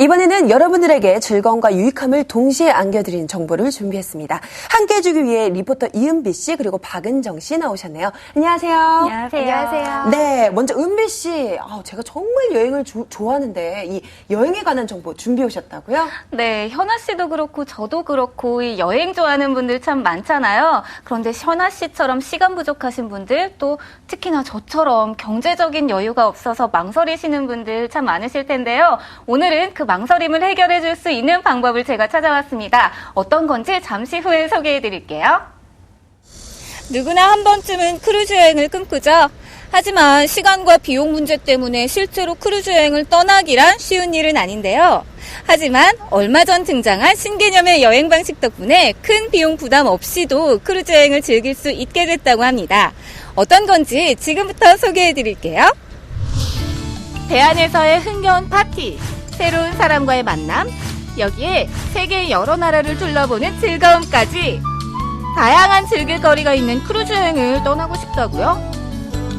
이번에는 여러분들에게 즐거움과 유익함을 동시에 안겨드리는 정보를 준비했습니다. 함께 해주기 위해 리포터 이은비 씨 그리고 박은정 씨 나오셨네요. 안녕하세요. 안녕하세요. 네, 먼저 은비 씨, 제가 정말 여행을 좋아하는데 이 여행에 관한 정보 준비해 오셨다고요? 네, 현아 씨도 그렇고 저도 그렇고 이 여행 좋아하는 분들 참 많잖아요. 그런데 현아 씨처럼 시간 부족하신 분들 또 특히나 저처럼 경제적인 여유가 없어서 망설이시는 분들 참 많으실 텐데요. 오늘은 그 망설임을 해결해 줄 수 있는 방법을 제가 찾아왔습니다. 어떤 건지 잠시 후에 소개해 드릴게요. 누구나 한 번쯤은 크루즈 여행을 꿈꾸죠. 하지만 시간과 비용 문제 때문에 실제로 크루즈 여행을 떠나기란 쉬운 일은 아닌데요. 하지만 얼마 전 등장한 신개념의 여행 방식 덕분에 큰 비용 부담 없이도 크루즈 여행을 즐길 수 있게 됐다고 합니다. 어떤 건지 지금부터 소개해 드릴게요. 배 안에서의 흥겨운 파티, 새로운 사람과의 만남, 여기에 세계 여러 나라를 둘러보는 즐거움까지 다양한 즐길 거리가 있는 크루즈 여행을 떠나고 싶다고요?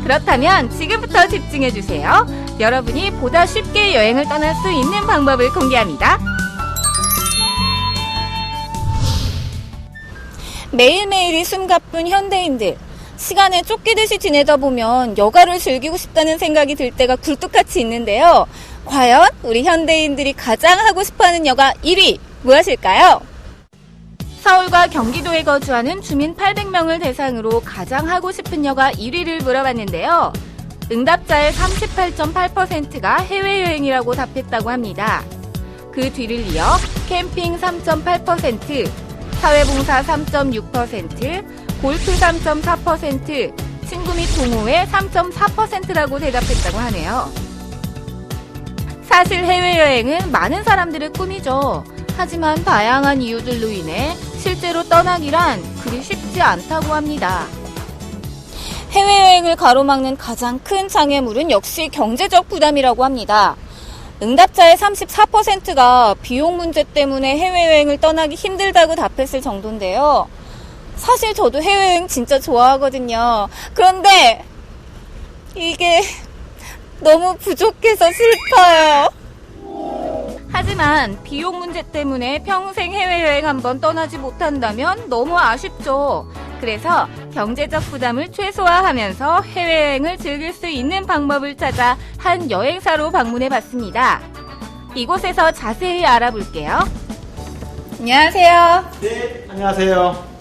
그렇다면 지금부터 집중해주세요. 여러분이 보다 쉽게 여행을 떠날 수 있는 방법을 공개합니다. 매일매일이 숨가쁜 현대인들. 시간에 쫓기듯이 지내다 보면 여가를 즐기고 싶다는 생각이 들 때가 굴뚝같이 있는데요. 과연 우리 현대인들이 가장 하고 싶어하는 여가 1위 무엇일까요? 서울과 경기도에 거주하는 주민 800명을 대상으로 가장 하고 싶은 여가 1위를 물어봤는데요. 응답자의 38.8%가 해외여행이라고 답했다고 합니다. 그 뒤를 이어 캠핑 3.8%, 사회봉사 3.6%, 골프 3.4%, 친구 및 동호회 3.4%라고 대답했다고 하네요. 사실 해외여행은 많은 사람들의 꿈이죠. 하지만 다양한 이유들로 인해 실제로 떠나기란 그리 쉽지 않다고 합니다. 해외여행을 가로막는 가장 큰 장애물은 역시 경제적 부담이라고 합니다. 응답자의 34%가 비용 문제 때문에 해외여행을 떠나기 힘들다고 답했을 정도인데요. 사실 저도 해외여행 진짜 좋아하거든요. 그런데 이게 너무 부족해서 슬퍼요. 하지만 비용 문제 때문에 평생 해외여행 한번 떠나지 못한다면 너무 아쉽죠. 그래서 경제적 부담을 최소화하면서 해외여행을 즐길 수 있는 방법을 찾아 한 여행사로 방문해 봤습니다. 이곳에서 자세히 알아볼게요. 안녕하세요. 네, 안녕하세요.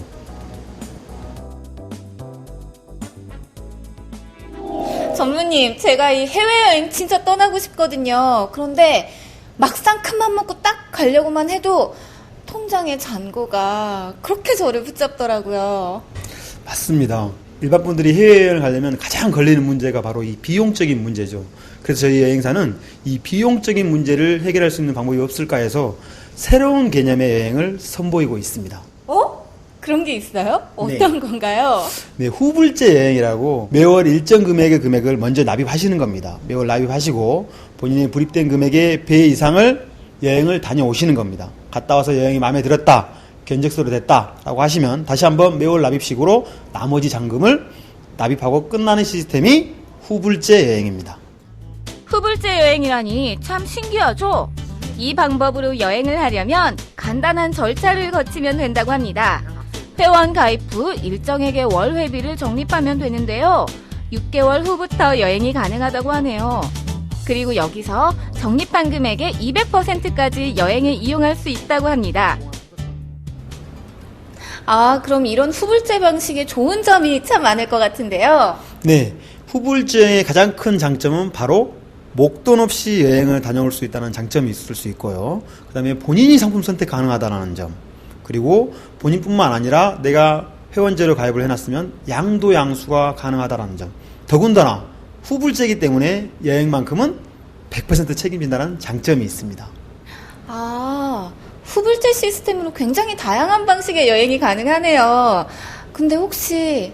전무님, 제가 이 해외여행 진짜 떠나고 싶거든요. 그런데 막상 큰맘 먹고 딱 가려고만 해도 통장의 잔고가 그렇게 저를 붙잡더라고요. 맞습니다. 일반 분들이 해외여행을 가려면 가장 걸리는 문제가 바로 이 비용적인 문제죠. 그래서 저희 여행사는 이 비용적인 문제를 해결할 수 있는 방법이 없을까 해서 새로운 개념의 여행을 선보이고 있습니다. 그런 게 있어요? 어떤 건가요? 네, 후불제 여행이라고 매월 일정 금액의 금액을 먼저 납입하시는 겁니다. 매월 납입하시고 본인의 불입된 금액의 배 이상을 여행을 다녀오시는 겁니다. 갔다 와서 여행이 마음에 들었다, 견적서로 됐다 라고 하시면 다시 한번 매월 납입식으로 나머지 잔금을 납입하고 끝나는 시스템이 후불제 여행입니다. 후불제 여행이라니 참 신기하죠? 이 방법으로 여행을 하려면 간단한 절차를 거치면 된다고 합니다. 회원 가입 후 일정액의 월 회비를 적립하면 되는데요. 6개월 후부터 여행이 가능하다고 하네요. 그리고 여기서 적립한 금액의 200%까지 여행에 이용할 수 있다고 합니다. 그럼 이런 후불제 방식의 좋은 점이 참 많을 것 같은데요. 네, 후불제의 가장 큰 장점은 바로 목돈 없이 여행을 다녀올 수 있다는 장점이 있을 수 있고요. 그 다음에 본인이 상품 선택 가능하다는 점, 그리고 본인뿐만 아니라 내가 회원제로 가입을 해놨으면 양도 양수가 가능하다는 점, 더군다나 후불제이기 때문에 여행만큼은 100% 책임진다는 장점이 있습니다. 후불제 시스템으로 굉장히 다양한 방식의 여행이 가능하네요. 근데 혹시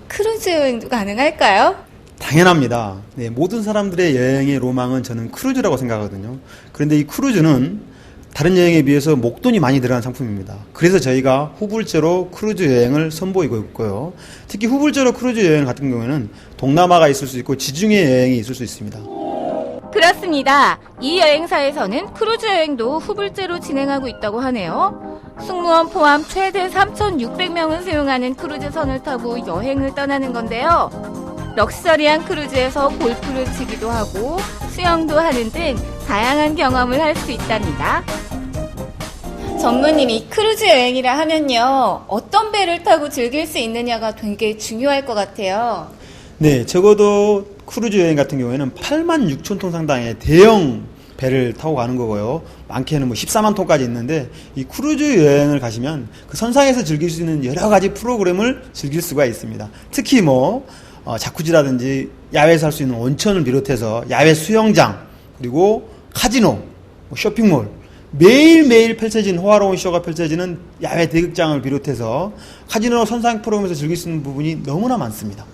크루즈 여행도 가능할까요? 당연합니다. 네, 모든 사람들의 여행의 로망은 저는 크루즈라고 생각하거든요. 그런데 이 크루즈는 다른 여행에 비해서 목돈이 많이 들어간 상품입니다. 그래서 저희가 후불제로 크루즈 여행을 선보이고 있고요. 특히 후불제로 크루즈 여행 같은 경우에는 동남아가 있을 수 있고 지중해 여행이 있을 수 있습니다. 그렇습니다. 이 여행사에서는 크루즈 여행도 후불제로 진행하고 있다고 하네요. 승무원 포함 최대 3,600명을 수용하는 크루즈선을 타고 여행을 떠나는 건데요. 럭셔리한 크루즈에서 골프를 치기도 하고 수영도 하는 등 다양한 경험을 할 수 있답니다. 전무님이 크루즈 여행이라 하면요. 어떤 배를 타고 즐길 수 있느냐가 되게 중요할 것 같아요. 네, 적어도 크루즈 여행 같은 경우에는 86,000톤 상당의 대형 배를 타고 가는 거고요. 많게는 14만 톤까지 있는데 이 크루즈 여행을 가시면 그 선상에서 즐길 수 있는 여러 가지 프로그램을 즐길 수가 있습니다. 특히 자쿠지라든지 야외에서 할 수 있는 온천을 비롯해서 야외 수영장 그리고 카지노, 쇼핑몰 매일매일 펼쳐진 호화로운 쇼가 펼쳐지는 야외 대극장을 비롯해서 카지노 선상 프로그램에서 즐길 수 있는 부분이 너무나 많습니다.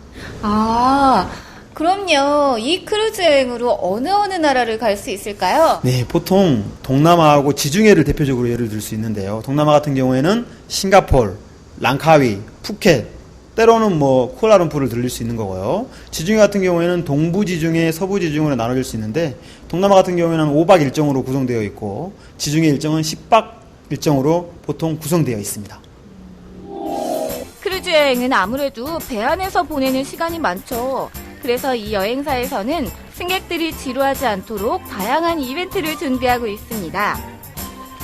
아, 그럼요. 이 크루즈 여행으로 어느 나라를 갈 수 있을까요? 네, 보통 동남아하고 지중해를 대표적으로 예를 들 수 있는데요. 동남아 같은 경우에는 싱가포르, 랑카위, 푸켓, 때로는 쿠알라룸푸르를 들릴 수 있는 거고요. 지중해 같은 경우에는 동부 지중해, 서부 지중해로 나눠질 수 있는데 동남아 같은 경우에는 5박 일정으로 구성되어 있고 지중해 일정은 10박 일정으로 보통 구성되어 있습니다. 크루즈 여행은 아무래도 배 안에서 보내는 시간이 많죠. 그래서 이 여행사에서는 승객들이 지루하지 않도록 다양한 이벤트를 준비하고 있습니다.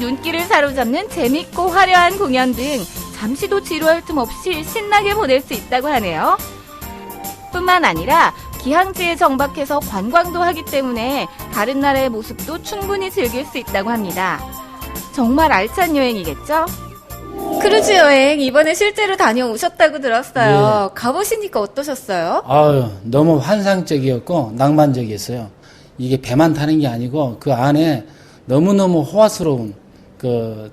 눈길을 사로잡는 재밌고 화려한 공연 등 잠시도 지루할 틈 없이 신나게 보낼 수 있다고 하네요. 뿐만 아니라 기항지에 정박해서 관광도 하기 때문에 다른 나라의 모습도 충분히 즐길 수 있다고 합니다. 정말 알찬 여행이겠죠? 크루즈 여행 이번에 실제로 다녀오셨다고 들었어요. 예. 가보시니까 어떠셨어요? 아유, 너무 환상적이었고 낭만적이었어요. 이게 배만 타는 게 아니고 그 안에 너무너무 호화스러운 그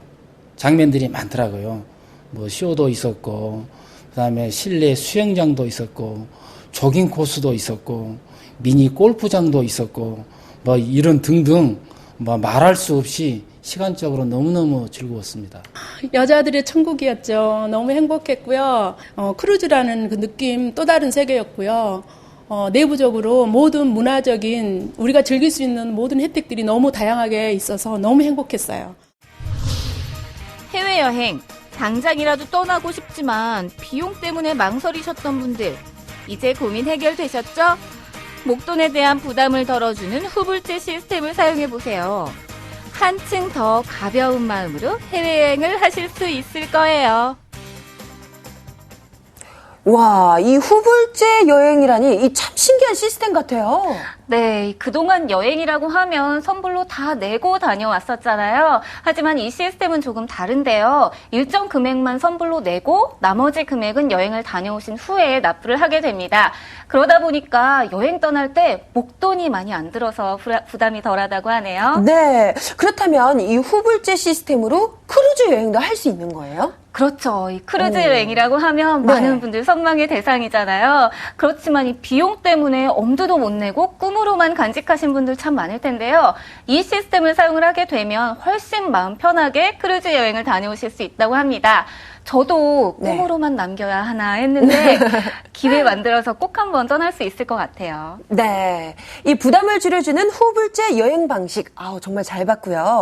장면들이 많더라고요. 쇼도 있었고, 그다음에 실내 수영장도 있었고, 조깅 코스도 있었고, 미니 골프장도 있었고, 이런 등등 말할 수 없이 시간적으로 너무너무 즐거웠습니다. 여자들의 천국이었죠. 너무 행복했고요. 크루즈라는 그 느낌 또 다른 세계였고요. 내부적으로 모든 문화적인 우리가 즐길 수 있는 모든 혜택들이 너무 다양하게 있어서 너무 행복했어요. 해외여행, 당장이라도 떠나고 싶지만 비용 때문에 망설이셨던 분들, 이제 고민 해결되셨죠? 목돈에 대한 부담을 덜어주는 후불제 시스템을 사용해보세요. 한층 더 가벼운 마음으로 해외여행을 하실 수 있을 거예요. 와, 이 후불제 여행이라니 이 참 신기한 시스템 같아요. 네, 그동안 여행이라고 하면 선불로 다 내고 다녀왔었잖아요. 하지만 이 시스템은 조금 다른데요. 일정 금액만 선불로 내고 나머지 금액은 여행을 다녀오신 후에 납부를 하게 됩니다. 그러다 보니까 여행 떠날 때 목돈이 많이 안 들어서 부담이 덜하다고 하네요. 네, 그렇다면 이 후불제 시스템으로 크루즈 여행도 할 수 있는 거예요? 그렇죠. 이 크루즈 여행이라고 하면 네. 많은 분들 선망의 대상이잖아요. 그렇지만 이 비용 때문에 엄두도 못 내고 꿈으로만 간직하신 분들 참 많을 텐데요. 이 시스템을 사용을 하게 되면 훨씬 마음 편하게 크루즈 여행을 다녀오실 수 있다고 합니다. 저도 네. 꿈으로만 남겨야 하나 했는데 기회 만들어서 꼭 한번 떠날 수 있을 것 같아요. 네, 이 부담을 줄여주는 후불제 여행 방식, 정말 잘 봤고요.